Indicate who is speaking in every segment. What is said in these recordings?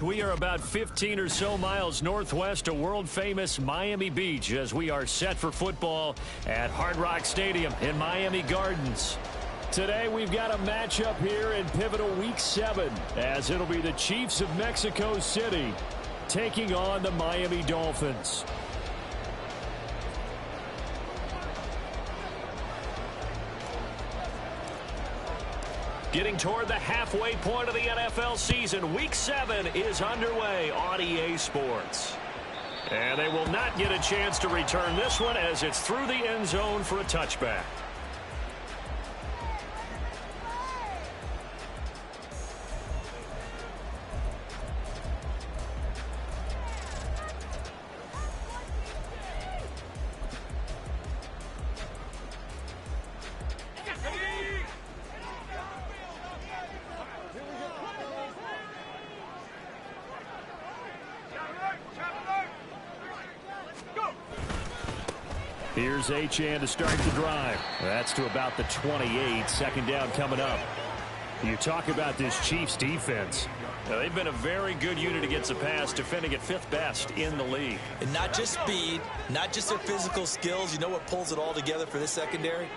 Speaker 1: We are about 15 or so miles northwest of world-famous Miami Beach as we are set for football at Hard Rock Stadium in Miami Gardens. Today we've got a matchup here in pivotal Week 7 as it'll be the Chiefs of Mexico City taking on the Miami Dolphins. Getting toward the halfway point of the NFL season, Week 7 is underway on EA Sports. And they will not get a chance to return this one as it's through the end zone for a touchback. Here's Achane to start the drive. That's to about the 28. Second down coming up. You talk about this Chiefs defense. Now, they've been a very good unit against the pass, defending at 5th best in the league.
Speaker 2: And not just speed, not just their physical skills. You know what pulls it all together for this secondary?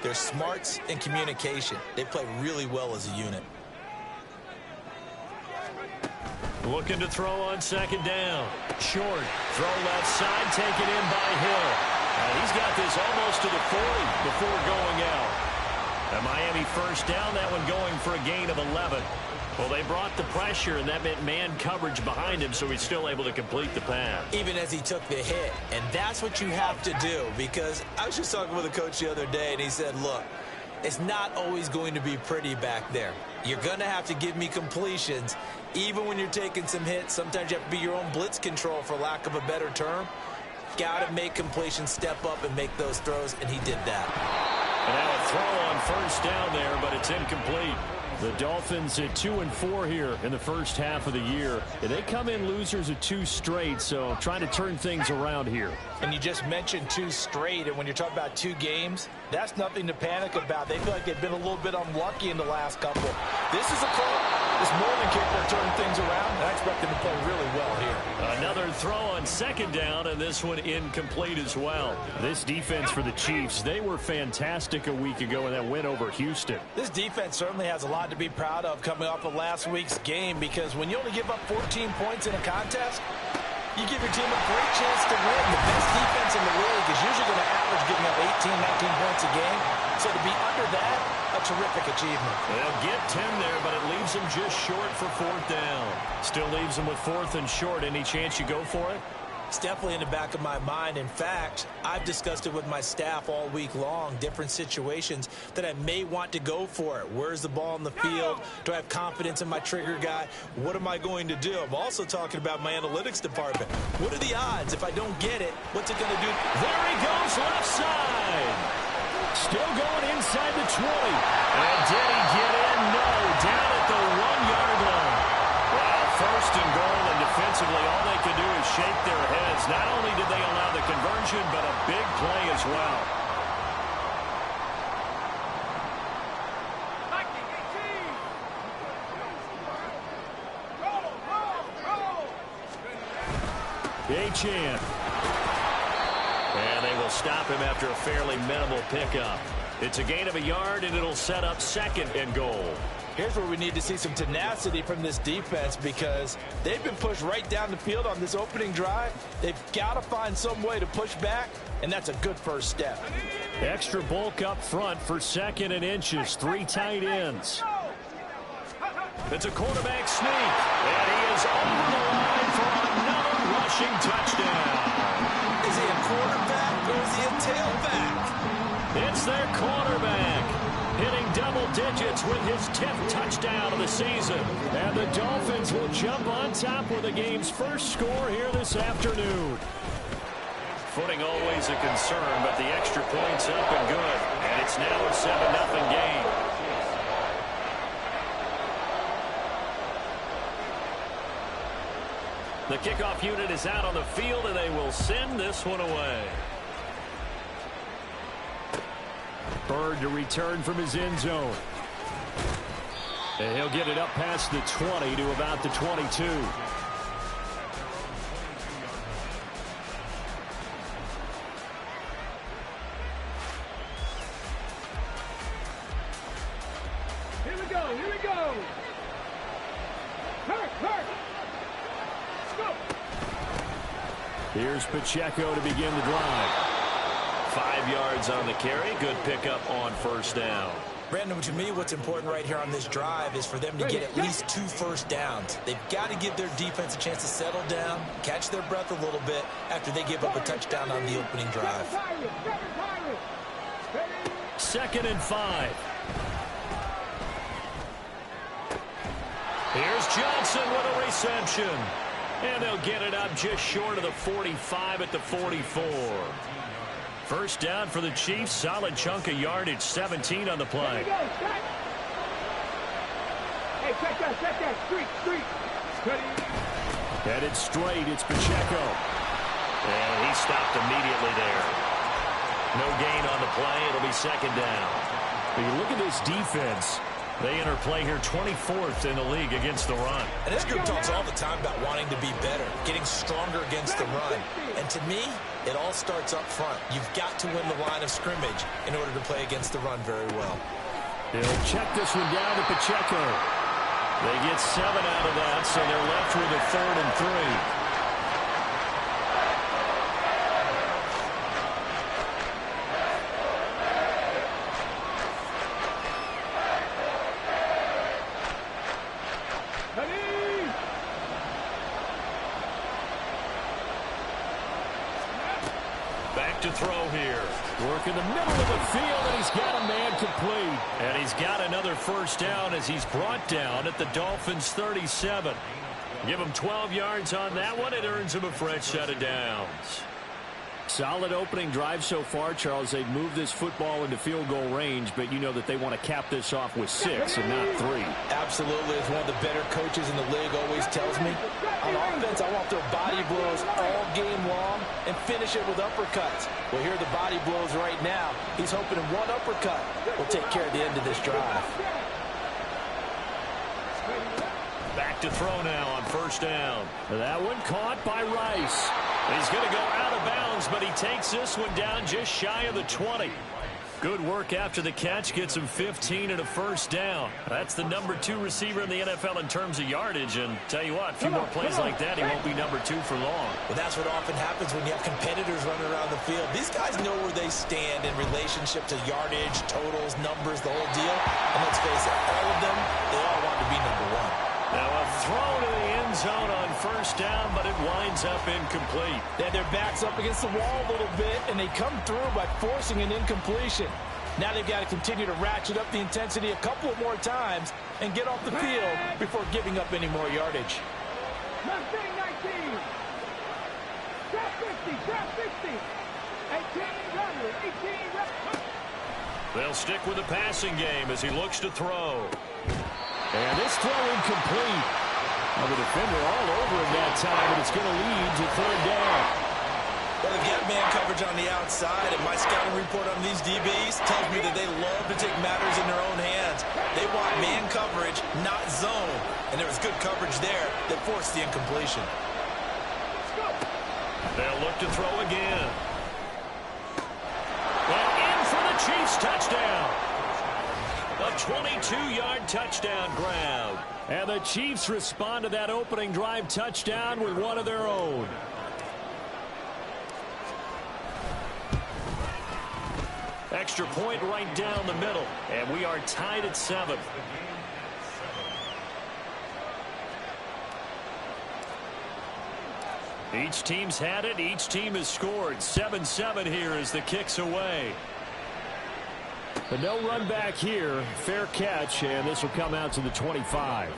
Speaker 2: Their smarts and communication. They play really well as a unit.
Speaker 1: Looking to throw on second down. Short. Throw left side, taken in by Hill. And he's got this almost to the 40 before going out. A Miami first down, that one going for a gain of 11. Well, they brought the pressure, and that meant man coverage behind him, so he's still able to complete the pass.
Speaker 2: Even as he took the hit. And that's what you have to do, because I was just talking with a coach the other day, and he said, look, it's not always going to be pretty back there. You're going to have to give me completions. Even when you're taking some hits, sometimes you have to be your own blitz control, for lack of a better term. Got to make completions, step up and make those throws, and he did that.
Speaker 1: And now a throw on first down there, but it's incomplete. The Dolphins at 2-4 here in the first half of the year. And they come in losers of 2 straight, so trying to turn things around here.
Speaker 3: And you just mentioned 2 straight, and when you're talking about 2 games, that's nothing to panic about. They feel like they've been a little bit unlucky in the last couple. This is a call. It's more than capable of turning things around, and I expect them to play really well here.
Speaker 1: Another throw on second down, and this one incomplete as well. This defense for the Chiefs, they were fantastic a week ago in that win over Houston.
Speaker 3: This defense certainly has a lot to be proud of coming off of last week's game, because when you only give up 14 points in a contest, you give your team a great chance to win. The best defense in the league is usually going to average giving up 18, 19 points a game. So to be under that, a terrific achievement.
Speaker 1: They'll get 10 there, but it leaves them just short for 4th down. Still leaves them with 4th and short. Any chance you go for it?
Speaker 2: It's definitely in the back of my mind. In fact, I've discussed it with my staff all week long, different situations that I may want to go for it. Where's the ball in the field? Do I have confidence in my trigger guy? What am I going to do? I'm also talking about my analytics department. What are the odds? If I don't get it, what's it going to do?
Speaker 1: There he goes, left side. Still going inside the 20. And did he get in? No, down at the 1-yard line. Wow, 1st and goal, and defensively all they could do is shake their heads. Not only did they allow the conversion, but a big play as well. Achane. And they will stop him after a fairly minimal pickup. It's a gain of a yard, and it'll set up 2nd and goal.
Speaker 3: Here's where we need to see some tenacity from this defense, because they've been pushed right down the field on this opening drive. They've got to find some way to push back, and that's a good first step.
Speaker 1: Extra bulk up front for 2nd and inches. 3 tight ends. It's a quarterback sneak, and he is over the line for another rushing touchdown.
Speaker 2: Is he a quarterback or is he a tailback?
Speaker 1: It's their quarterback, hitting double digits with his 10th touchdown of the season. And the Dolphins will jump on top with the game's first score here this afternoon. Footing always a concern, but the extra point's up and good. And it's now a 7-0 game. The kickoff unit is out on the field, and they will send this one away. Bird to return from his end zone. And he'll get it up past the 20 to about the 22.
Speaker 4: Here we go. Hurt. Let's go.
Speaker 1: Here's Pacheco to begin the drive. 5 yards on the carry. Good pickup on first down.
Speaker 2: Brandon, to me, what's important right here on this drive is for them to get at least 2 first downs. They've got to give their defense a chance to settle down, catch their breath a little bit after they give up a touchdown on the opening drive.
Speaker 1: 2nd and 5. Here's Johnson with a reception. And they'll get it up just short of the 45 at the 44. First down for the Chiefs. Solid chunk of yardage. 17 on the play.
Speaker 4: Hey, check that. Street.
Speaker 1: Headed straight. It's Pacheco. And he stopped immediately there. No gain on the play. It'll be 2nd down. But you look at this defense. They enter play here 24th in the league against the run.
Speaker 2: And this group talks all the time about wanting to be better, getting stronger against the run. And to me, it all starts up front. You've got to win the line of scrimmage in order to play against the run very well.
Speaker 1: They'll check this one down to Pacheco. They get 7 out of that, so they're left with a 3rd and 3. Back to throw here. Work in the middle of the field, and he's got a man complete. And he's got another first down as he's brought down at the Dolphins' 37. Give him 12 yards on that one. It earns him a fresh set of downs. Solid opening drive so far, Charles. They've moved this football into field goal range, but you know that they want to cap this off with 6 and not 3.
Speaker 3: Absolutely. As one of the better coaches in the league always tells me, on offense, I want their body blows all game long and finish it with uppercuts. Well, here are the body blows right now. He's hoping one uppercut will take care of the end of this drive.
Speaker 1: Back to throw now on first down. That one caught by Rice. He's going to go out of bounds, but he takes this one down just shy of the 20. Good work after the catch. Gets him 15 and a first down. That's the number 2 receiver in the NFL in terms of yardage. And tell you what, a few more plays like that, he won't be number 2 for long.
Speaker 2: Well, that's what often happens when you have competitors running around the field. These guys know where they stand in relationship to yardage, totals, numbers, the whole deal. And let's face it, all of them, they all want to be number 1.
Speaker 1: Now a throw to the end zone on first down, but it winds up incomplete.
Speaker 3: They had their backs up against the wall a little bit, and they come through by forcing an incompletion. Now they've got to continue to ratchet up the intensity a couple of more times and get off the field before giving up any more yardage.
Speaker 4: 19. Drop 60. 18.
Speaker 1: They'll stick with the passing game as he looks to throw. And this throw incomplete. Well, the defender all over him that time, and it's going to lead to 3rd down.
Speaker 2: Well, they've got man coverage on the outside, and my scouting report on these DBs tells me that they love to take matters in their own hands. They want man coverage, not zone. And there was good coverage there that forced the incompletion.
Speaker 1: They'll look to throw again. And in for the Chiefs touchdown. A 22-yard touchdown grab. And the Chiefs respond to that opening drive touchdown with one of their own. Extra point right down the middle. And we are tied at 7. Each team's had it. Each team has scored. 7-7 here as the kick's away. But no run back here. Fair catch, and this will come out to the 25.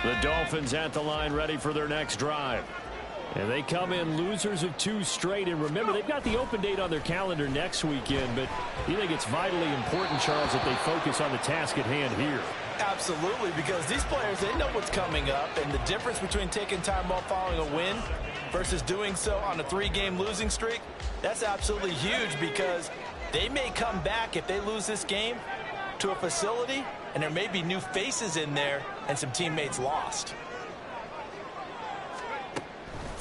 Speaker 1: The Dolphins at the line ready for their next drive. And they come in losers of 2 straight. And remember, they've got the open date on their calendar next weekend. But you think it's vitally important, Charles, that they focus on the task at hand here?
Speaker 3: Absolutely, because these players, they know what's coming up. And the difference between taking time off following a win versus doing so on a 3-game losing streak, that's absolutely huge, because they may come back if they lose this game to a facility, and there may be new faces in there and some teammates lost.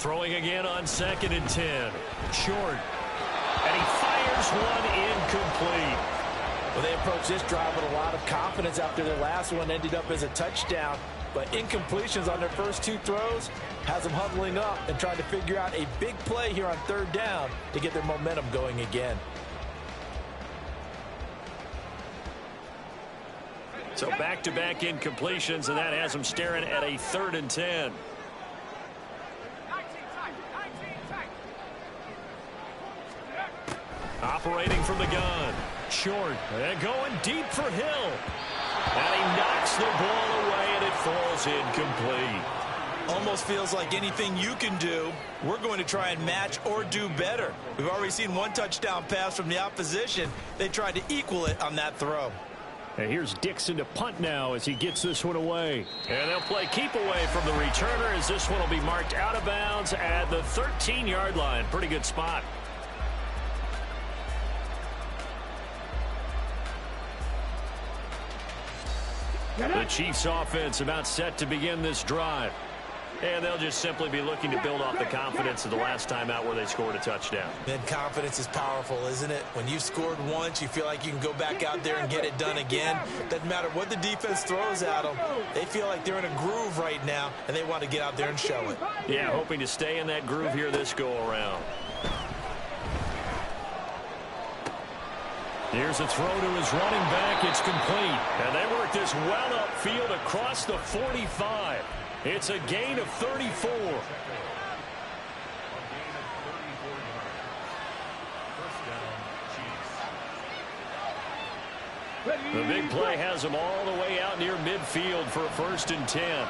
Speaker 1: Throwing again on 2nd and 10. Short. And he fires one incomplete.
Speaker 3: Well, they approached this drive with a lot of confidence after their last one ended up as a touchdown. But incompletions on their first 2 throws has them huddling up and trying to figure out a big play here on 3rd down to get their momentum going again.
Speaker 1: So back-to-back incompletions, and that has them staring at a 3rd and 10. Operating from the gun. Short. And going deep for Hill. And he knocks the ball away, and it falls incomplete.
Speaker 2: Almost feels like anything you can do, we're going to try and match or do better. We've already seen 1 touchdown pass from the opposition. They tried to equal it on that throw.
Speaker 1: And here's Dixon to punt now as he gets this one away. And they'll play keep away from the returner as this one will be marked out of bounds at the 13-yard line. Pretty good spot. The Chiefs offense about set to begin this drive. And they'll just simply be looking to build off the confidence of the last time out where they scored a touchdown.
Speaker 2: And confidence is powerful, isn't it? When you've scored once, you feel like you can go back out there and get it done again. Doesn't matter what the defense throws at them. They feel like they're in a groove right now, and they want to get out there and show it.
Speaker 1: Yeah, hoping to stay in that groove here this go-around. Here's a throw to his running back. It's complete. And they work this well upfield across the 45. It's a gain of 34. The big play has them all the way out near midfield for a 1st and 10.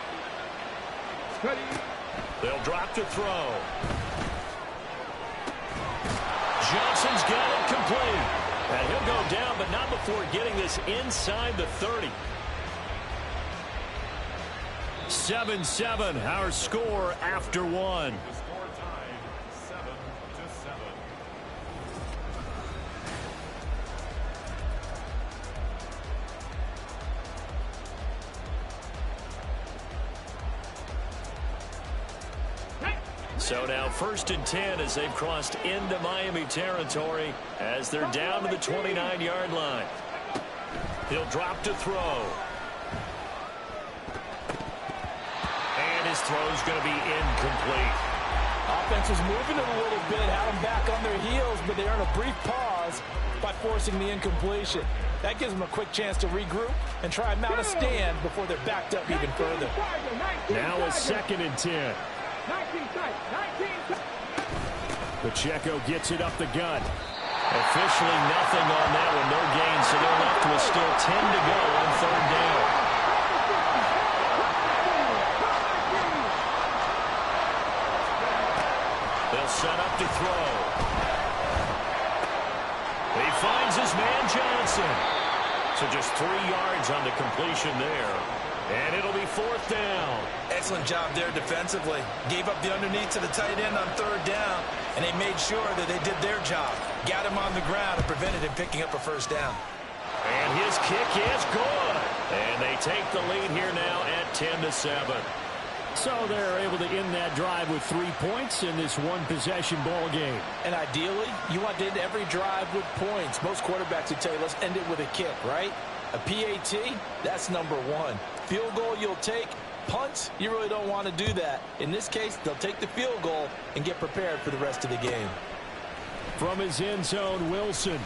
Speaker 1: They'll drop to throw. Johnson's got it complete. And he'll go down, but not before getting this inside the 30. 7-7, our score after 1. So now 1st and 10 as they've crossed into Miami territory as they're down to the 29-yard line. He'll drop to throw. And his throw's going to be incomplete.
Speaker 3: Offense was moving it a little bit, had them back on their heels, but they earn a brief pause by forcing the incompletion. That gives them a quick chance to regroup and try and mount a stand before they're backed up even further.
Speaker 1: Now a 2nd and 10. Pacheco gets it up the gut. Officially nothing on that one, no gain, so they're left with still 10 to go on 3rd down. They'll set up to throw. He finds his man Johnson. So just 3 yards on the completion there. And it'll be 4th down.
Speaker 2: Excellent job there defensively. Gave up the underneath to the tight end on 3rd down, and they made sure that they did their job. Got him on the ground and prevented him picking up a 1st down.
Speaker 1: And his kick is good. And they take the lead here now at 10-7. So they're able to end that drive with 3 points in this one-possession ball game.
Speaker 3: And ideally, you want to end every drive with points. Most quarterbacks would tell you, let's end it with a kick, right? A PAT, that's number 1. Field goal you'll take. Punts, you really don't want to do that. In this case, they'll take the field goal and get prepared for the rest of the game.
Speaker 1: From his end zone, Wilson.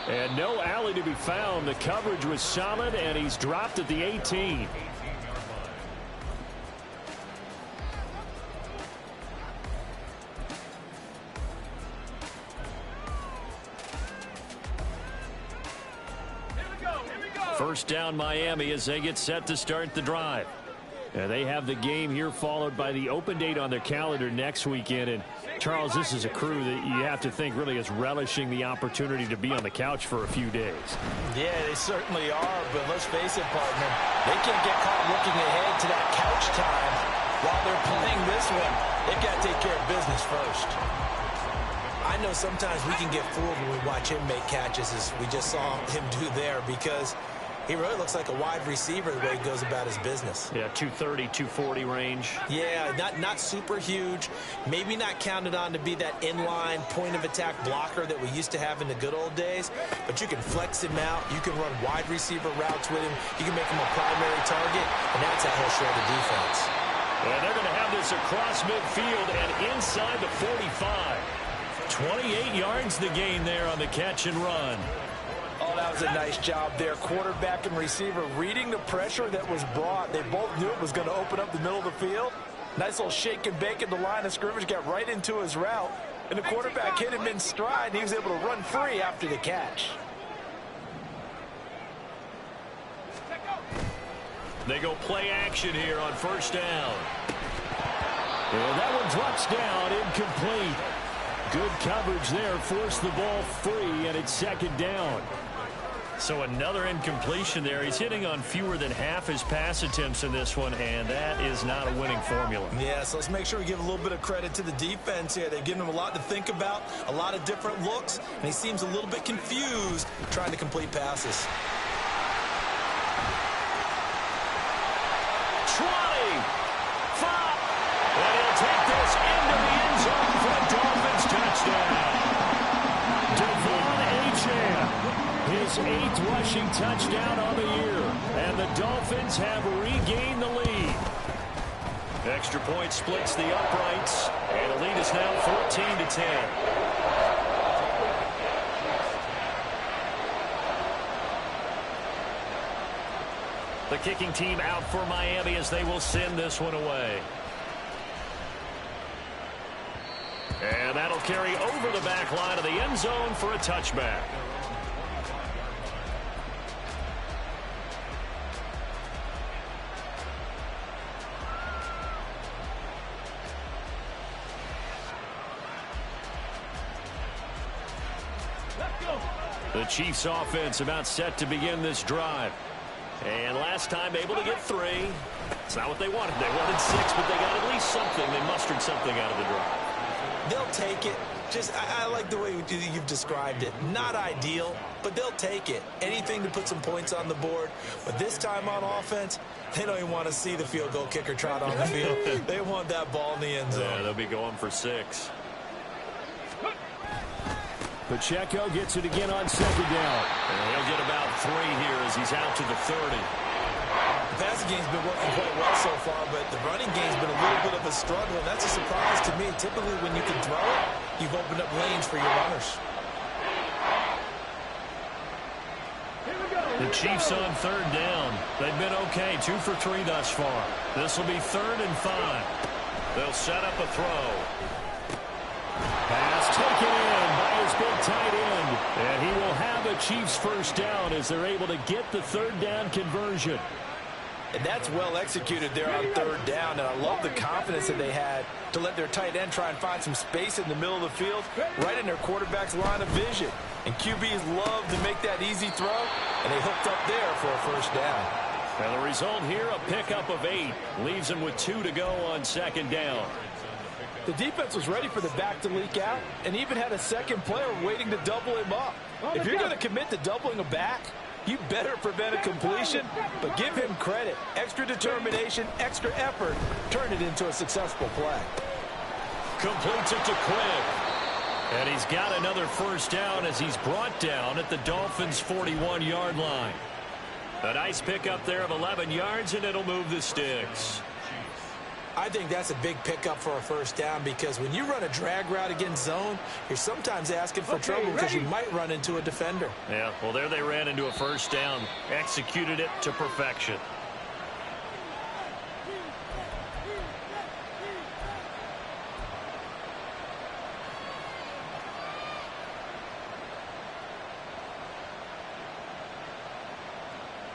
Speaker 1: And no alley to be found. The coverage was solid, and he's dropped at the 18. First down Miami as they get set to start the drive. And they have the game here followed by the open date on their calendar next weekend. And Charles, this is a crew that you have to think really is relishing the opportunity to be on the couch for a few days.
Speaker 3: Yeah, they certainly are, but let's face it, partner, they can't get caught looking ahead to that couch time while they're playing this one. They've got to take care of business first.
Speaker 2: I know sometimes we can get fooled when we watch him make catches, as we just saw him do there, because He really looks like a wide receiver the way he goes about his business.
Speaker 1: Yeah, 230, 240 range.
Speaker 2: Yeah, not super huge. Maybe not counted on to be that inline point-of-attack blocker that we used to have in the good old days. But you can flex him out. You can run wide receiver routes with him. You can make him a primary target, and that's how he'll show the defense.
Speaker 1: Well, they're going to have this across midfield and inside the 45. 28 yards the gain there on the catch and run.
Speaker 3: Oh, that was a nice job there. Quarterback and receiver reading the pressure that was brought. They both knew it was going to open up the middle of the field. Nice little shake and bake at the line of scrimmage, got right into his route. And the quarterback hit him in stride. He was able to run free after the catch.
Speaker 1: They go play action here on first down. Well, that one drops down, incomplete. Good coverage there, forced the ball free, and it's second down. So another incompletion there. He's hitting on fewer than half his pass attempts in this one, and that is not a winning formula.
Speaker 2: Yeah, so let's make sure we give a little bit of credit to the defense here. They've given him a lot to think about, a lot of different looks, and he seems a little bit confused trying to complete passes.
Speaker 1: 20, 5, and he'll take this into the end zone for a Dolphins touchdown. Devon Achane. His 8th rushing touchdown on the year, and the Dolphins have regained the lead. Extra point splits the uprights, and the lead is now 14-10. The kicking team out for Miami as they will send this one away. And that'll carry over the back line of the end zone for a touchback. The Chiefs offense about set to begin this drive. And last time able to get 3. It's not what they wanted. They wanted 6, but they got at least something. They mustered something out of the drive.
Speaker 2: They'll take it. I like the way you've described it. Not ideal, but they'll take it. Anything to put some points on the board. But this time on offense, they don't even want to see the field goal kicker trot on the field. They want that ball in the end zone.
Speaker 1: Yeah, they'll be going for 6.
Speaker 5: Pacheco gets it again on second down.
Speaker 1: And he'll get about 3 here as he's out to the 30.
Speaker 2: The passing game's been working quite well so far, but the running game's been a little bit of a struggle, and that's a surprise to me. Typically, when you can throw it, you've opened up lanes for your runners.
Speaker 1: The Chiefs on third down. They've been okay, 2 for 3 thus far. This will be 3rd and 5. They'll set up a throw.
Speaker 5: Pass taken in by his big tight end. And he will have the Chiefs first down as they're able to get the 3rd down conversion.
Speaker 3: And that's well executed there on 3rd down. And I love the confidence that they had to let their tight end try and find some space in the middle of the field, right in their quarterback's line of vision. And QBs love to make that easy throw, and they hooked up there for a first down.
Speaker 1: And the result here, a pickup of 8. Leaves them with 2 to go on second down.
Speaker 3: The defense was ready for the back to leak out and even had a second player waiting to double him up. If you're going to commit to doubling a back, you better prevent a completion, but give him credit. Extra determination, extra effort, turn it into a successful play.
Speaker 1: Completes it to Quick. And he's got another first down as he's brought down at the Dolphins' 41-yard line. A nice pickup there of 11 yards, and it'll move the sticks.
Speaker 2: I think that's a big pickup for a first down because when you run a drag route against zone, you're sometimes asking for trouble because you might run into a defender.
Speaker 1: Yeah, well, there they ran into a first down. Executed it to perfection.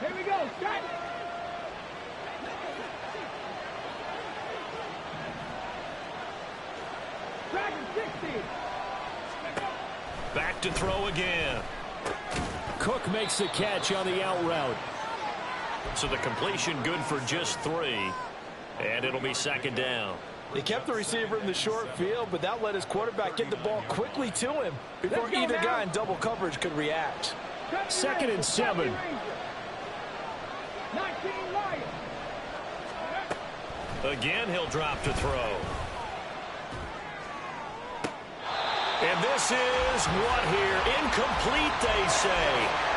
Speaker 4: Here we go, start.
Speaker 1: Back to throw again.
Speaker 5: Cook makes the catch on the out route.
Speaker 1: So the completion good for just 3. And it'll be second down.
Speaker 3: They kept the receiver in the short field, but that let his quarterback get the ball quickly to him before either guy in double coverage could react.
Speaker 5: 2nd and 7.
Speaker 4: 19 Lions.
Speaker 1: Again, he'll drop to throw. And this is what here? Incomplete, they say.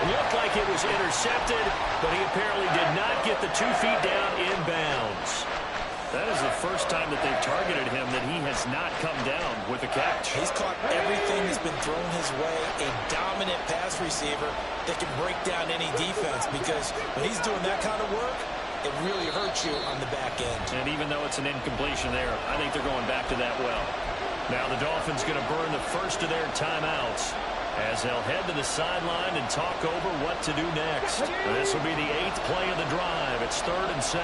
Speaker 1: It looked like it was intercepted, but he apparently did not get the 2 feet down inbounds. That is the first time that they've targeted him that he has not come down with a catch.
Speaker 2: He's caught everything that's been thrown his way. A dominant pass receiver that can break down any defense, because when he's doing that kind of work, it really hurts you on the back end.
Speaker 1: And even though it's an incompletion there, I think they're going back to that well. Now the Dolphins going to burn the first of their timeouts as they'll head to the sideline and talk over what to do next. This will be the 8th play of the drive. It's 3rd and 7.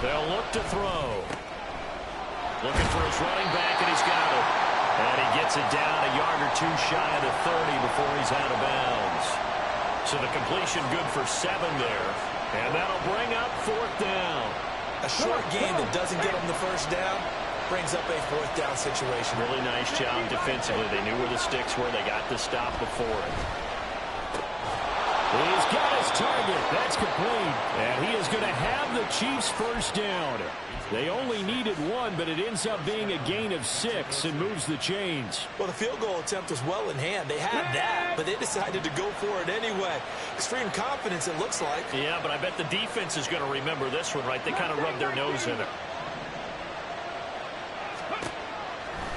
Speaker 1: They'll look to throw. Looking for his running back, and he's got it. And he gets it down a yard or 2 shy of the 30 before he's out of bounds. So the completion good for 7 there. And that'll bring up 4th down.
Speaker 2: A short game that doesn't get them the first down brings up a 4th down situation.
Speaker 1: Really nice job defensively. They knew where the sticks were. They got the stop before it.
Speaker 5: He's got his target. That's complete. And he is going to have the Chiefs first down. They only needed 1, but it ends up being a gain of 6 and moves the chains.
Speaker 2: Well, the field goal attempt was well in hand. They had that, but they decided to go for it anyway. Extreme confidence, it looks like.
Speaker 1: Yeah, but I bet the defense is going to remember this one, right? They kind of rubbed their nose in it.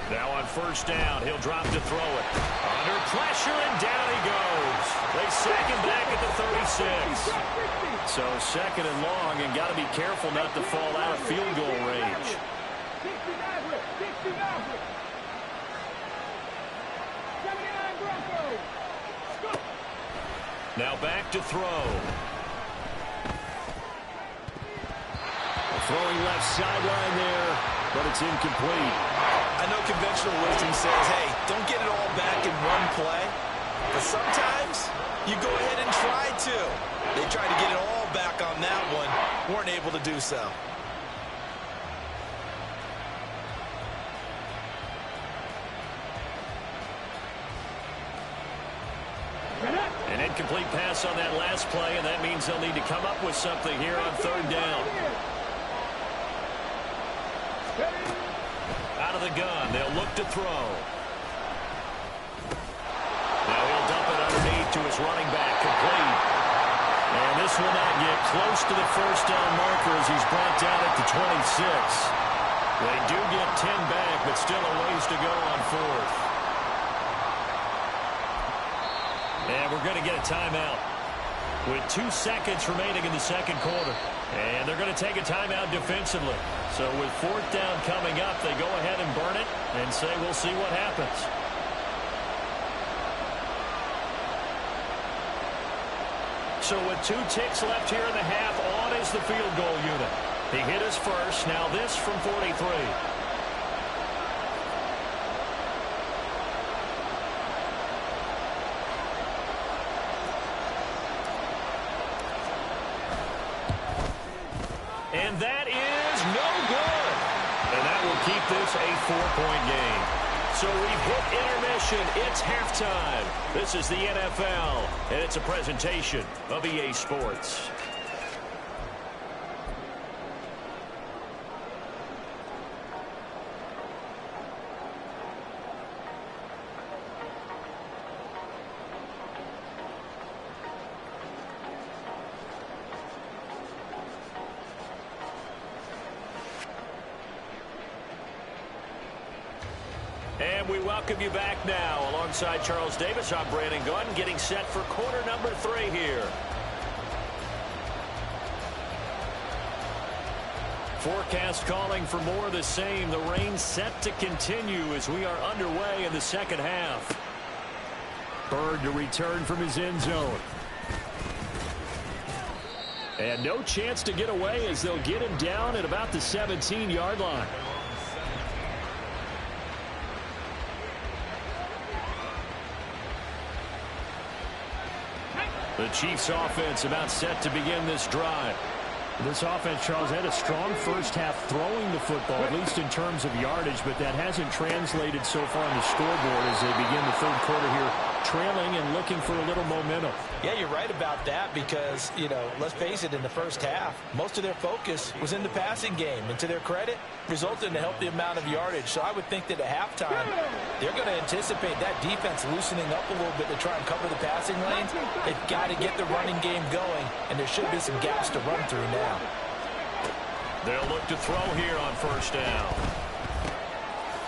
Speaker 1: Now on first down, he'll drop to throw it. Under pressure, and down he goes. They sack him back at the 36. So 2nd and long, and got to be careful not to fall out of field goal range. Now back to throw.
Speaker 5: Throwing left sideline there, but it's incomplete.
Speaker 2: I know conventional wisdom says, hey, don't get it all back in one play. But sometimes you go ahead and try to. They tried to get it all back on that one. Weren't able to do so.
Speaker 1: An incomplete pass on that last play, and that means they'll need to come up with something here on 3rd down. Out of the gun, they'll look to throw. Now he'll dump it underneath to his running back, complete. And this will not get close to the first down marker as he's brought down at the 26. They do get 10 back, but still a ways to go on 4th. And we're going to get a timeout with 2 seconds remaining in the 2nd quarter. And they're going to take a timeout defensively. So with 4th down coming up, they go ahead and burn it and say we'll see what happens. So with 2 ticks left here in the half, on is the field goal unit. He hit his first. Now this from 43. And that is no good. And that will keep this a 4-point game. So we've hit intermission. It's halftime. This is the NFL, and it's a presentation of EA Sports. And we welcome you back now. Alongside Charles Davis, I'm Brandon Gunn, getting set for quarter number 3 here. Forecast calling for more of the same. The rain set to continue as we are underway in the 2nd half.
Speaker 5: Bird to return from his end zone. And no chance to get away as they'll get him down at about the 17-yard line. The Chiefs offense about set to begin this drive. This offense, Charles, had a strong first half throwing the football, at least in terms of yardage, but that hasn't translated so far on the scoreboard as they begin the third quarter here, trailing and looking for a little momentum.
Speaker 3: Yeah, you're right about that because, you know, let's face it, in the first half, most of their focus was in the passing game. And to their credit, resulted in a healthy amount of yardage. So I would think that at halftime, they're going to anticipate that defense loosening up a little bit to try and cover the passing lanes. They've got to get the running game going, and there should be some gaps to run through now.
Speaker 1: They'll look to throw here on first down.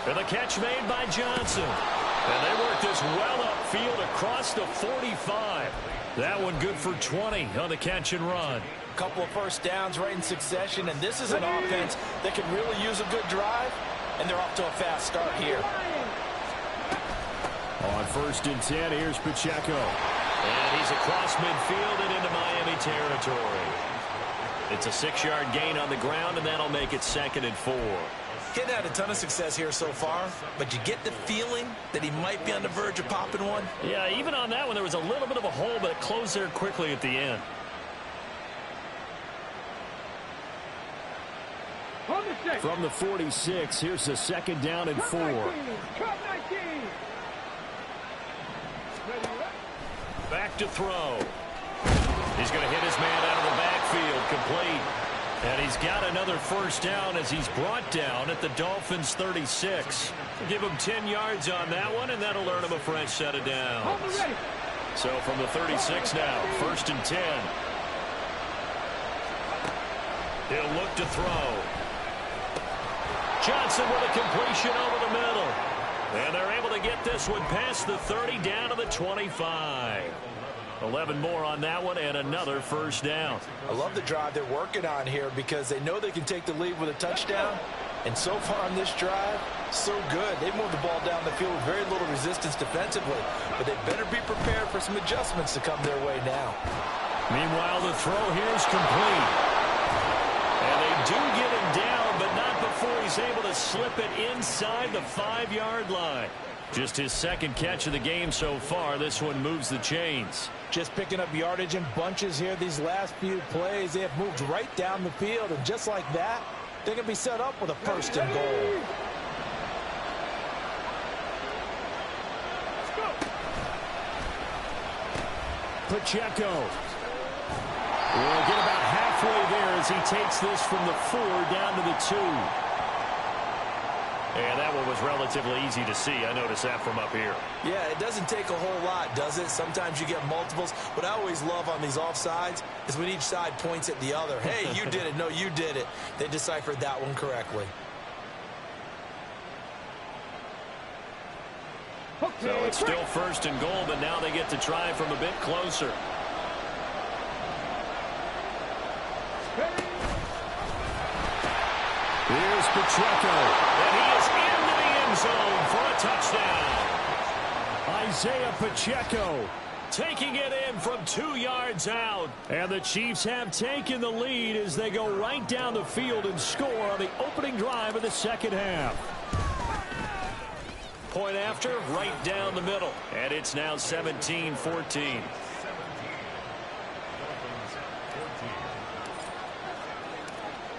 Speaker 1: And the catch made by Johnson. And they work this well upfield across the 45. That one good for 20 on the catch and run.
Speaker 3: A couple of first downs right in succession, and this is an offense that can really use a good drive, and they're off to a fast start here.
Speaker 5: On first and 10, here's Pacheco.
Speaker 1: And he's across midfield and into Miami territory. It's a 6-yard gain on the ground, and that'll make it 2nd and 4.
Speaker 3: Getting had a ton of success here so far, but you get the feeling that he might be on the verge of popping one.
Speaker 1: Yeah, even on that one, there was a little bit of a hole, but it closed there quickly at the end.
Speaker 5: From the 46, here's the 2nd down and 4.
Speaker 1: Back to throw. He's going to hit his man out of the backfield, complete. And he's got another first down as he's brought down at the Dolphins' 36. Give him 10 yards on that one, and that'll earn him a fresh set of downs. So from the 36 now, 1st and 10. He'll look to throw. Johnson with a completion over the middle. And they're able to get this one past the 30 down to the 25. 11 more on that one and another first down.
Speaker 3: I love the drive they're working on here because they know they can take the lead with a touchdown. And so far on this drive, so good. They moved the ball down the field with very little resistance defensively. But they better be prepared for some adjustments to come their way now.
Speaker 1: Meanwhile, the throw here is complete. And they do get him down, but not before he's able to slip it inside the 5-yard line. Just his 2nd catch of the game so far. This one moves the chains.
Speaker 3: Just picking up yardage in bunches here these last few plays. They have moved right down the field, and just like that, they're going to be set up with a 1st and goal.
Speaker 5: Pacheco will get about halfway there as he takes this from the 4 down to the 2. And that one was relatively easy to see. I noticed that from up here.
Speaker 3: Yeah, it doesn't take a whole lot, does it? Sometimes you get multiples. What I always love on these offsides is when each side points at the other. Hey, you did it. No, you did it. They deciphered that one correctly.
Speaker 1: So it's still 1st and goal, but now they get to try from a bit closer.
Speaker 5: Here's Pacheco.
Speaker 1: And he is into the end zone for a touchdown.
Speaker 5: Isaiah Pacheco
Speaker 1: Taking it in from 2 yards out.
Speaker 5: And the Chiefs have taken the lead as they go right down the field and score on the opening drive of the 2nd half.
Speaker 1: Point after, right down the middle. And it's now 17-14.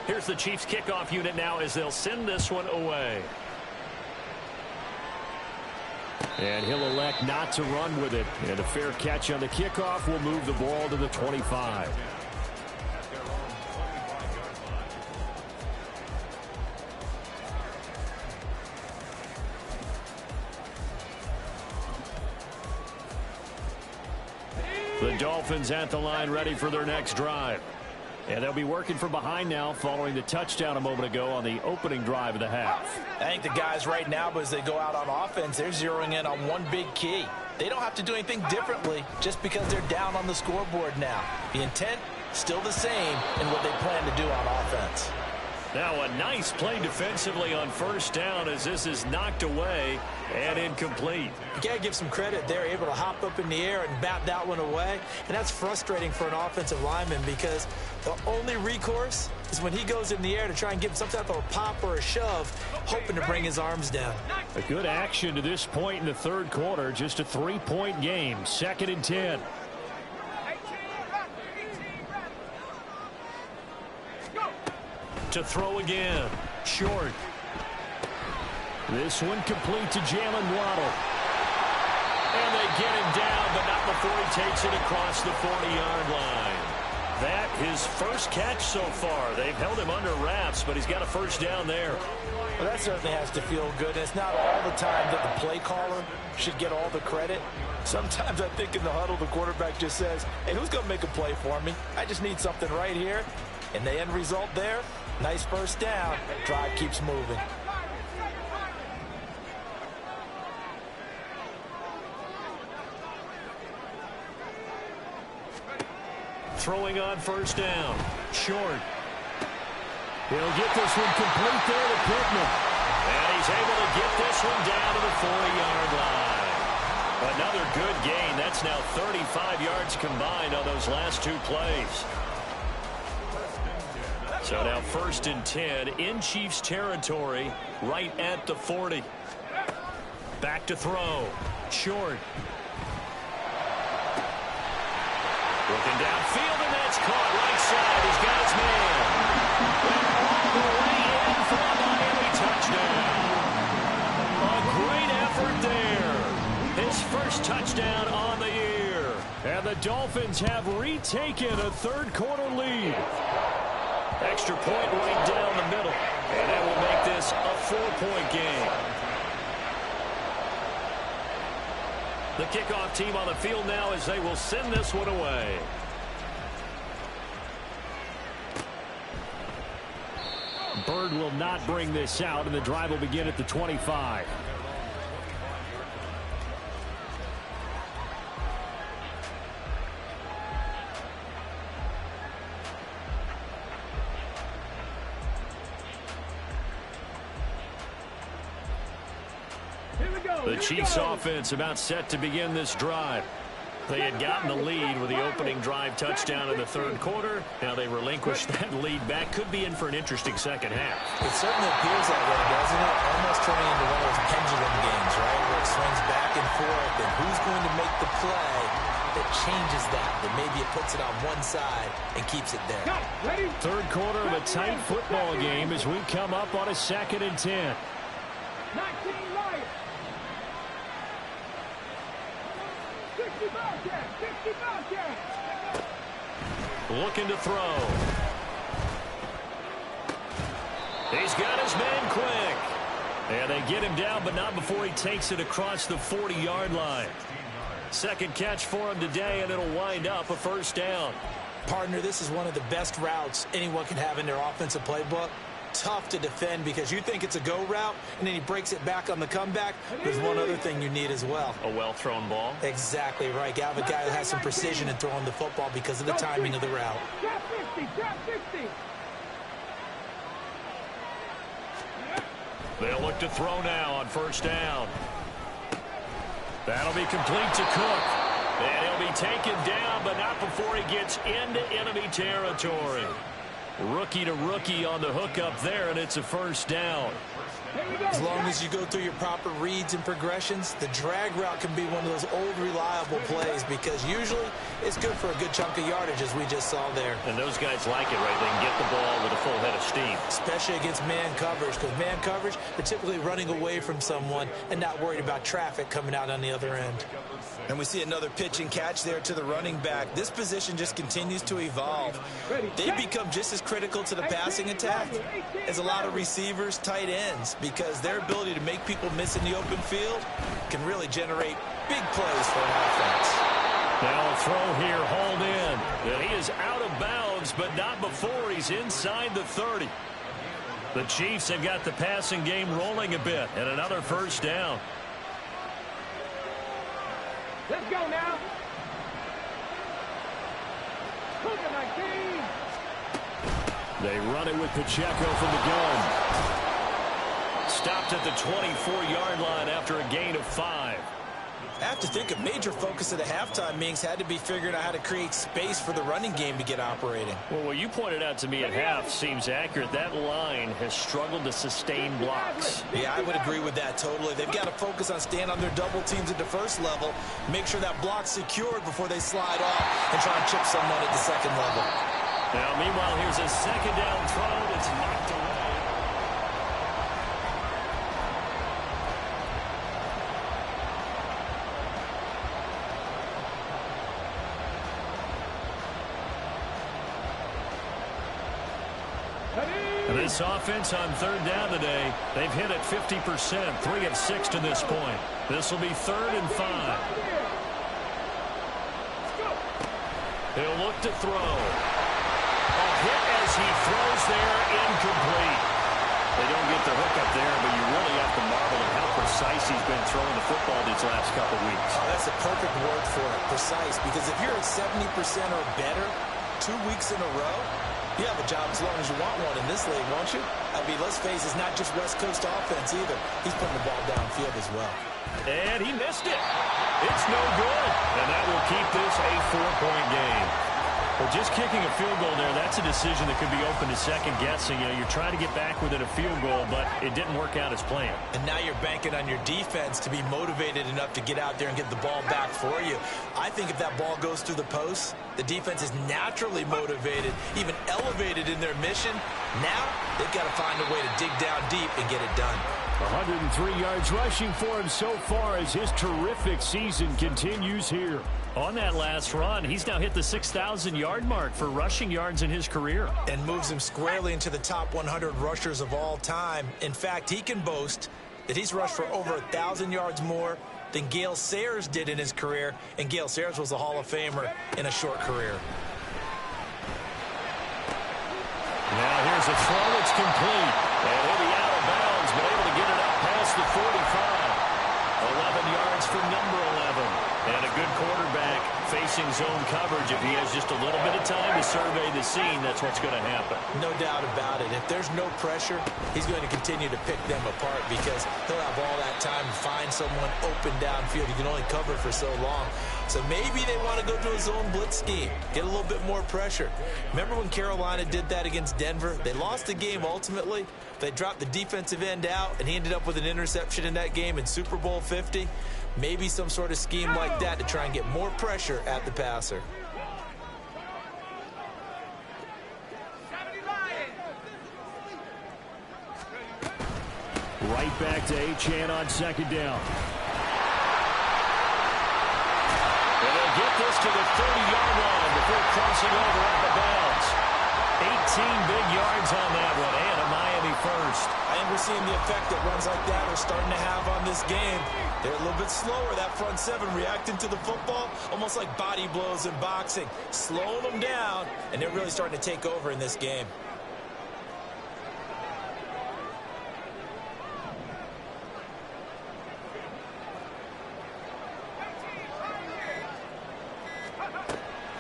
Speaker 1: Here's the Chiefs kickoff unit now as they'll send this one away.
Speaker 5: And he'll elect not to run with it. And a fair catch on the kickoff will move the ball to the 25. The Dolphins at the line ready for their next drive. And they'll be working from behind now following the touchdown a moment ago on the opening drive of the half.
Speaker 3: I think the guys right now, but as they go out on offense, they're zeroing in on one big key. They don't have to do anything differently just because they're down on the scoreboard now. The intent, still the same in what they plan to do on offense.
Speaker 1: Now a nice play defensively on first down as this is knocked away and incomplete.
Speaker 3: You got to give some credit. They're able to hop up in the air and bat that one away. And that's frustrating for an offensive lineman because the only recourse is when he goes in the air to try and give some type of a pop or a shove, hoping to bring his arms down.
Speaker 5: A good action to this point in the third quarter. Just a 3-point game. 2nd and 10.
Speaker 1: To throw again. Short.
Speaker 5: This one complete to Jalen Waddle.
Speaker 1: And they get him down, but not before he takes it across the 40-yard line. That his first catch so far. They've held him under wraps, but he's got a first down there.
Speaker 3: Well, that certainly has to feel good. It's not all the time that the play caller should get all the credit. Sometimes I think in the huddle, the quarterback just says, hey, who's going to make a play for me? I just need something right here. And the end result there, nice first down. Drive keeps moving.
Speaker 1: Throwing on first down. Short.
Speaker 5: He'll get this one complete there to Pittman.
Speaker 1: And he's able to get this one down to the 40-yard line. Another good gain. That's now 35 yards combined on those last two plays. So now 1st and 10 in Chiefs territory, right at the 40. Back to throw. Short. Looking downfield, and that's caught right side. He's got his man. Went all the way in for a Miami touchdown. A great effort there. His first touchdown on the year.
Speaker 5: And the Dolphins have retaken a third-quarter lead.
Speaker 1: Extra point right down the middle. And that will make this a 4-point game. The kickoff team on the field now as they will send this one away.
Speaker 5: Bird will not bring this out, and the drive will begin at the 25.
Speaker 1: The Chiefs offense about set to begin this drive. They had gotten the lead with the opening drive touchdown in the third quarter. Now they relinquished that lead back. Could be in for an interesting second half.
Speaker 2: It certainly appears that way, doesn't it? Almost turning into one of those pendulum games, right? Where it swings back and forth, and who's going to make the play that changes that maybe it puts it on one side and keeps it there.
Speaker 5: Third quarter of a tight football game as we come up on a 2nd and 10.
Speaker 4: 19 Lions. 60 Bobcats. 60 Bobcats.
Speaker 1: Looking to throw. He's got his man quick. And they get him down, but not before he takes it across the 40-yard line. Second catch for him today, and it'll wind up a first down.
Speaker 2: Partner, this is one of the best routes anyone can have in their offensive playbook. Tough to defend because you think it's a go route, and then he breaks it back on the comeback. There's one other thing you need as well.
Speaker 1: A well-thrown ball.
Speaker 2: Exactly right. You have a guy who has some precision in throwing the football because of the timing of the route.
Speaker 4: Trap 50. Trap 50.
Speaker 1: They'll look to throw now on first down. That'll be complete to Cook. And he'll be taken down, but not before he gets into enemy territory. Rookie to rookie on the hookup there, and it's a first down.
Speaker 2: As long as you go through your proper reads and progressions, the drag route can be one of those old reliable plays because usually it's good for a good chunk of yardage as we just saw there.
Speaker 1: And those guys like it, right? They can get the ball with a full head of steam.
Speaker 2: Especially against man coverage because man coverage, they're typically running away from someone and not worried about traffic coming out on the other end. And we see another pitch and catch there to the running back. This position just continues to evolve. They become just as critical to the passing attack as a lot of receivers, tight ends, because their ability to make people miss in the open field can really generate big plays for an offense.
Speaker 1: Now a throw here, hauled in. And he is out of bounds, but not before he's inside the 30. The Chiefs have got the passing game rolling a bit, and another first down.
Speaker 4: Let's go now. Cougar 19.
Speaker 5: They run it with Pacheco from the gun.
Speaker 1: Stopped at the 24-yard line after a gain of 5.
Speaker 2: I have to think a major focus of the halftime meetings had to be figuring out how to create space for the running game to get operating.
Speaker 1: Well, what you pointed out to me at half seems accurate. That line has struggled to sustain blocks.
Speaker 2: Yeah, I would agree with that totally. They've got to focus on staying on their double teams at the first level, make sure that block's secured before they slide off and try and chip someone at the second level.
Speaker 1: Now, meanwhile, here's a second down throw that's knocked away. And this offense on third down today, they've hit it 50%, 3 of 6 to this point. This will be 3rd and 5. He'll look to throw. A hit as he throws there, incomplete. They don't get the hook up there, but you really have to marvel at how precise he's been throwing the football these last couple weeks.
Speaker 2: Oh, that's a perfect word for it, precise, because if you're at 70% or better 2 weeks in a row, you have a job as long as you want one in this league, won't you? I mean, let's face it, it's not just West Coast offense either. He's putting the ball downfield as well.
Speaker 1: And he missed it. It's no good. And that will keep this a 4-point game. Well, just kicking a field goal there, that's a decision that could be open to second guessing. You know, you're trying to get back within a field goal, but it didn't work out as planned.
Speaker 2: And now you're banking on your defense to be motivated enough to get out there and get the ball back for you. I think if that ball goes through the post, the defense is naturally motivated, even elevated in their mission. Now they've got to find a way to dig down deep and get it done.
Speaker 5: 103 yards rushing for him so far as his terrific season continues here.
Speaker 1: On that last run, he's now hit the 6,000-yard mark for rushing yards in his career.
Speaker 2: And moves him squarely into the top 100 rushers of all time. In fact, he can boast that he's rushed for over 1,000 yards more than Gale Sayers did in his career. And Gale Sayers was a Hall of Famer in a short career.
Speaker 1: Now here's a throw that's complete. And he'll be out of bounds, but able to get it up past the 45. 11 yards for number 11. And a good quarterback facing zone coverage. If he has just a little bit of time to survey the scene, that's what's going to happen.
Speaker 2: No doubt about it. If there's no pressure, he's going to continue to pick them apart because he'll have all that time to find someone open downfield. He can only cover for so long. So maybe they want to go to a zone blitz scheme, get a little bit more pressure. Remember when Carolina did that against Denver? They lost the game ultimately. They dropped the defensive end out, and he ended up with an interception in that game in Super Bowl 50. Maybe some sort of scheme like that to try and get more pressure at the passer.
Speaker 5: Right back to Achane on second down.
Speaker 1: And they'll get this to the 30-yard line before crossing over out of bounds. 18 big yards on that one, and a Miami first.
Speaker 2: And we're seeing the effect that runs like that are starting to have on this game. They're a little bit slower, that front seven, reacting to the football, almost like body blows in boxing, slowing them down, and they're really starting to take over in this game.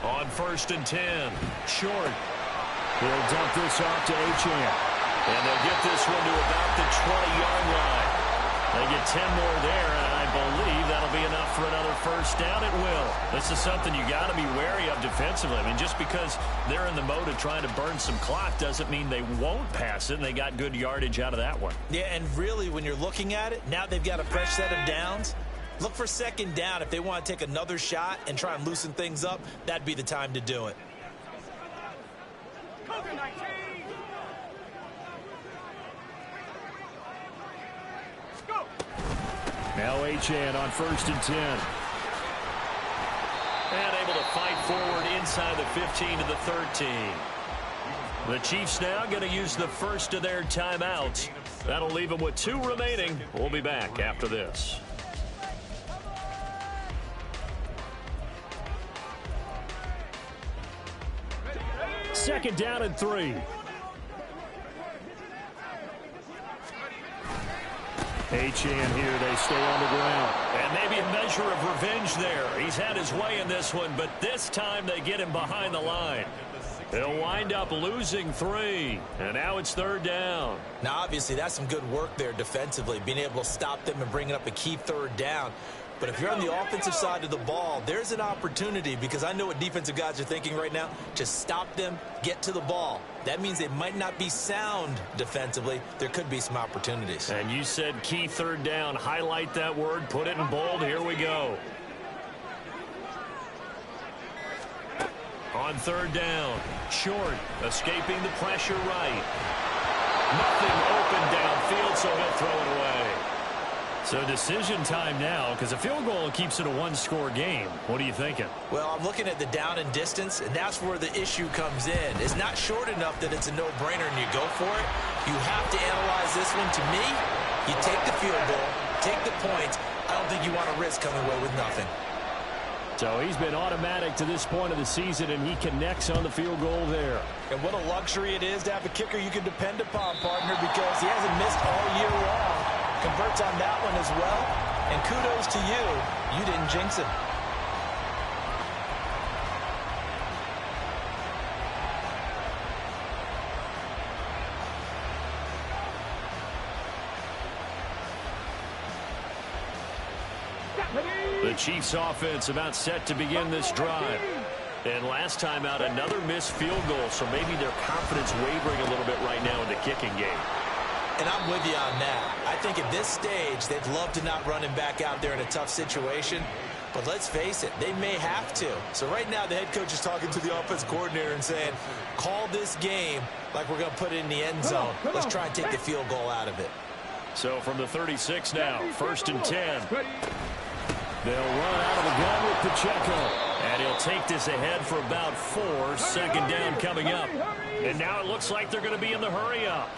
Speaker 1: On 1st and 10, short.
Speaker 5: He'll dump this off to Achane.
Speaker 1: And they'll get this one to about the 20-yard line. They get 10 more there, and I believe that'll be enough for another first down. It will. This is something you got to be wary of defensively. I mean, just because they're in the mode of trying to burn some clock doesn't mean they won't pass it, and they got good yardage out of that one.
Speaker 2: Yeah, and really, when you're looking at it, now they've got a fresh set of downs. Look for second down. If they want to take another shot and try and loosen things up, that'd be the time to do it.
Speaker 5: Now Achane on 1st and 10.
Speaker 1: And able to fight forward inside the 15 to the 13. The Chiefs now going to use the first of their timeouts. That'll leave them with 2 remaining. We'll be back after this.
Speaker 5: Second down and 3. Achane here, they stay on the ground.
Speaker 1: And maybe a measure of revenge there. He's had his way in this one, but this time they get him behind the line. He'll wind up losing 3, and now it's 3rd down.
Speaker 2: Now, obviously, that's some good work there defensively, being able to stop them and bringing up a key 3rd down. But if you're on the offensive side of the ball, there's an opportunity, because I know what defensive guys are thinking right now. Just stop them, get to the ball. That means they might not be sound defensively. There could be some opportunities.
Speaker 1: And you said key 3rd down. Highlight that word. Put it in bold. Here we go. On third down, short, escaping the pressure right. Nothing open downfield, so he'll throw it away. So decision time now, because a field goal keeps it a one-score game. What are you thinking?
Speaker 2: Well, I'm looking at the down and distance, and that's where the issue comes in. It's not short enough that it's a no-brainer and you go for it. You have to analyze this one. To me, you take the field goal, take the points. I don't think you want to risk coming away with nothing.
Speaker 5: So he's been automatic to this point of the season, and he connects on the field goal there.
Speaker 3: And what a luxury it is to have a kicker you can depend upon, partner, because he hasn't missed all year long. Converts on that one as well. And kudos to you. You didn't jinx him.
Speaker 5: The Chiefs offense about set to begin this drive. And last time out, another missed field goal, so maybe their confidence wavering a little bit right now in the kicking game.
Speaker 2: And I'm with you on that. I think at this stage, they'd love to not run him back out there in a tough situation. But let's face it, they may have to. So right now, the head coach is talking to the offense coordinator and saying, call this game like we're going to put it in the end zone. Let's try and take the field goal out of it.
Speaker 5: So from the 36 now, 1st and 10. They'll run out of the gun with Pacheco. And he'll take this ahead for about 4. 2nd down coming up. And now it looks like they're going to be in the hurry up.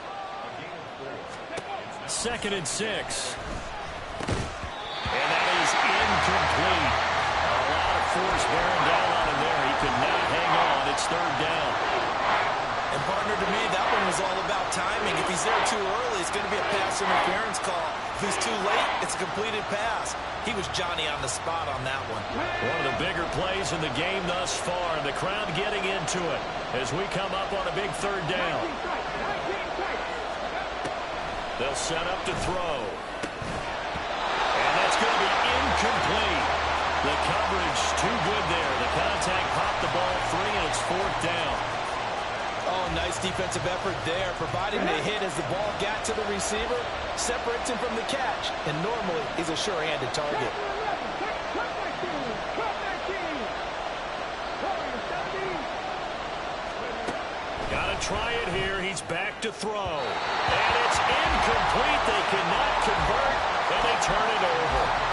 Speaker 5: 2nd and 6. And that is incomplete. A lot of force bearing down on him there. He could not hang on. It's 3rd down.
Speaker 2: And partner, to me, that one was all about timing. If he's there too early, it's going to be a pass interference call. If he's too late, it's a completed pass. He was Johnny on the spot on that one.
Speaker 5: One of the bigger plays in the game thus far. The crowd getting into it as we come up on a big 3rd down. They'll set up to throw. And that's going to be incomplete. The coverage too good there. The contact popped the ball free, and it's 4th down.
Speaker 3: Oh, nice defensive effort there, providing the hit as the ball got to the receiver, separates him from the catch, and normally he's a sure-handed target.
Speaker 5: Got to try it here. He's back to throw. And it's incomplete. They cannot convert, and they turn it over.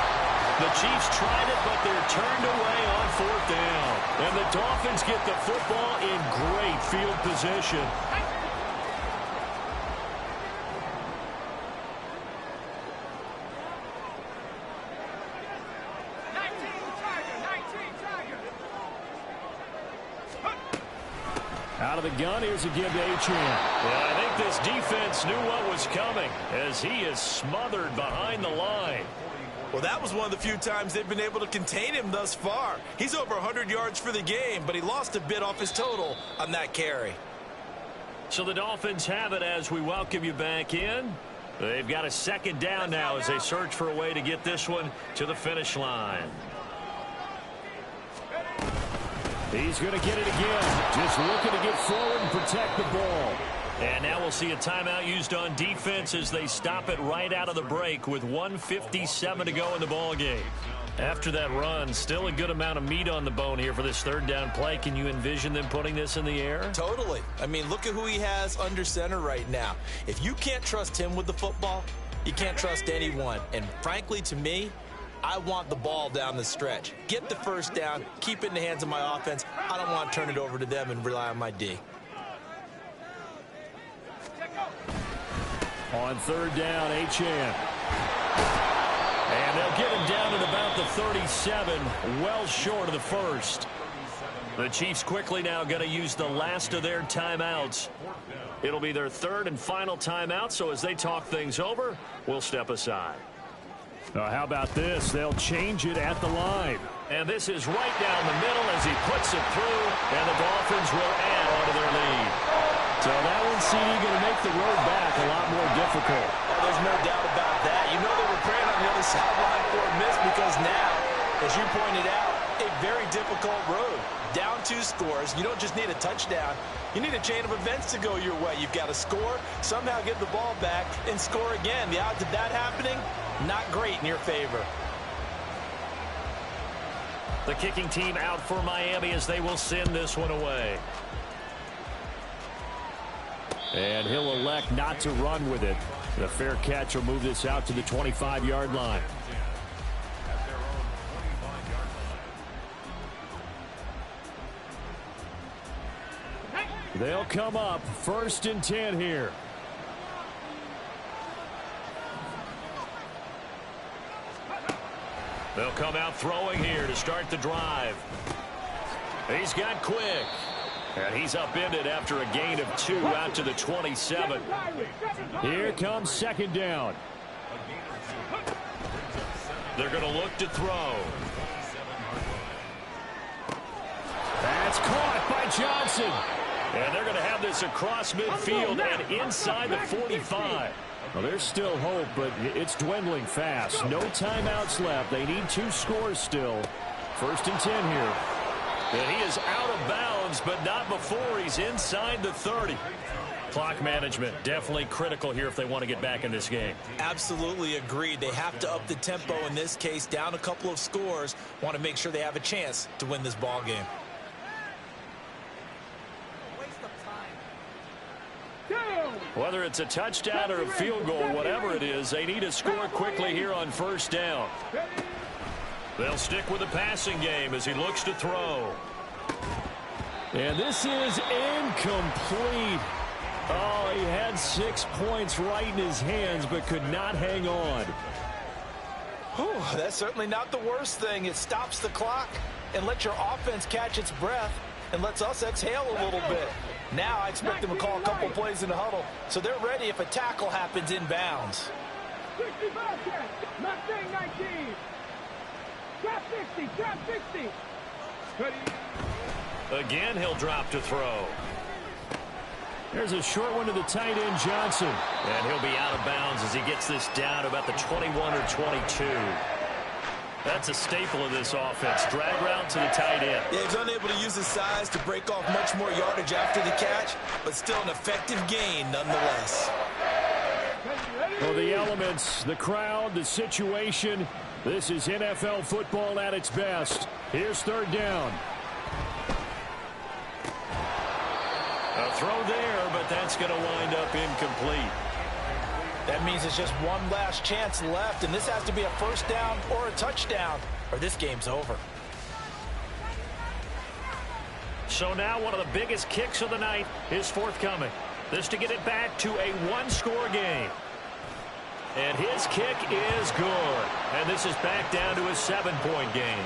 Speaker 5: The Chiefs tried it, but they're turned away on 4th down. And the Dolphins get the football in great field position. Out of the gun, here's a give to Achane. Yeah, I think this defense knew what was coming as he is smothered behind the line.
Speaker 2: Well, that was one of the few times they've been able to contain him thus far. He's over 100 yards for the game, but he lost a bit off his total on that carry.
Speaker 5: So the Dolphins have it as we welcome you back in. They've got a 2nd down now as they search for a way to get this one to the finish line. He's going to get it again. Just looking to get forward and protect the ball. And now we'll see a timeout used on defense as they stop it right out of the break with 1:57 to go in the ball game. After that run, still a good amount of meat on the bone here for this 3rd down play. Can you envision them putting this in the air?
Speaker 2: Totally. I mean, look at who he has under center right now. If you can't trust him with the football, you can't trust anyone. And frankly, to me, I want the ball down the stretch. Get the 1st down, keep it in the hands of my offense. I don't want to turn it over to them and rely on my D.
Speaker 5: On 3rd down, Achane. And they'll get him down at about the 37, well short of the 1st. The Chiefs quickly now going to use the last of their timeouts. It'll be their 3rd and final timeout, so as they talk things over, we'll step aside. How about this? They'll change it at the line. And this is right down the middle as he puts it through, and the Dolphins will add on to their lead. So that one, CD, going to make the road back a lot more difficult.
Speaker 3: Oh, there's no doubt about that. You know they were praying on the other sideline for a miss because now, as you pointed out, a very difficult road. Down 2 scores. You don't just need a touchdown. You need a chain of events to go your way. You've got to score, somehow get the ball back, and score again. The odds of that happening, not great in your favor.
Speaker 1: The kicking team out for Miami as they will send this one away.
Speaker 5: And he'll elect not to run with it. The fair catch will move this out to the 25-yard line. They'll come up 1st and 10 here.
Speaker 1: They'll come out throwing here to start the drive. He's got quick. And he's upended after a gain of 2 out to the 27.
Speaker 5: Here comes 2nd down.
Speaker 1: They're going to look to throw.
Speaker 5: That's caught by Johnson.
Speaker 1: And they're going to have this across midfield and inside the 45.
Speaker 5: Well, there's still hope, but it's dwindling fast. No timeouts left. They need 2 scores still. 1st and 10 here.
Speaker 1: And he is out of bounds, but not before he's inside the 30. Clock management, definitely critical here if they want to get back in this game.
Speaker 2: Absolutely agreed. They have to up the tempo in this case, down a couple of scores. Want to make sure they have a chance to win this ball game.
Speaker 1: Whether it's a touchdown or a field goal, whatever it is, they need to score quickly here on 1st down. They'll stick with the passing game as he looks to throw.
Speaker 5: And this is incomplete. Oh, he had 6 points right in his hands, but could not hang on.
Speaker 3: Whew, that's certainly not the worst thing. It stops the clock and lets your offense catch its breath and lets us exhale a little bit. Now I expect them to call a couple plays in the huddle, so they're ready if a tackle happens in bounds.
Speaker 4: 60 Bobcat, Mustang 19. Trap 60, trap 60.
Speaker 1: Again, he'll drop to throw.
Speaker 5: There's a short one to the tight end, Johnson.
Speaker 1: And he'll be out of bounds as he gets this down to about the 21 or 22. That's a staple of this offense. Drag route to the tight end.
Speaker 2: Yeah, he's unable to use his size to break off much more yardage after the catch, but still an effective gain nonetheless.
Speaker 5: Well, the elements, the crowd, the situation. This is NFL football at its best. Here's 3rd down.
Speaker 1: A throw there, but that's going to wind up incomplete.
Speaker 3: That means it's just one last chance left, and this has to be a 1st down or a touchdown, or this game's over.
Speaker 1: So now one of the biggest kicks of the night is forthcoming. This to get it back to a 1-score game. And his kick is good. And this is back down to a 7-point game.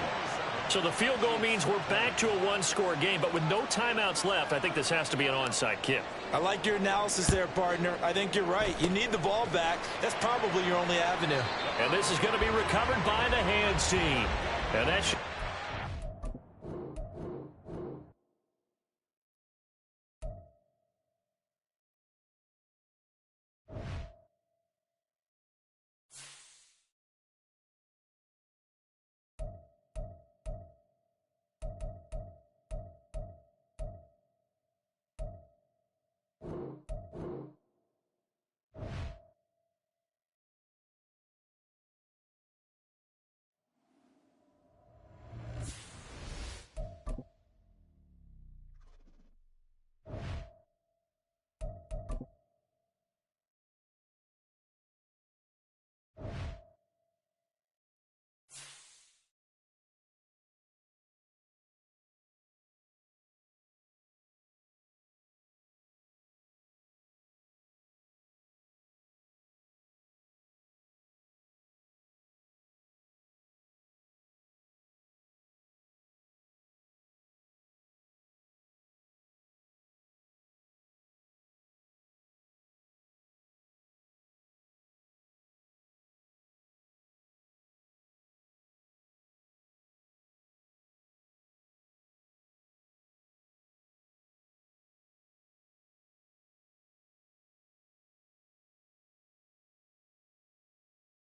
Speaker 1: So the field goal means we're back to a 1-score game, but with no timeouts left, I think this has to be an onside kick.
Speaker 2: I like your analysis there, partner. I think you're right. You need the ball back. That's probably your only avenue.
Speaker 1: And this is going to be recovered by the hands team. And that should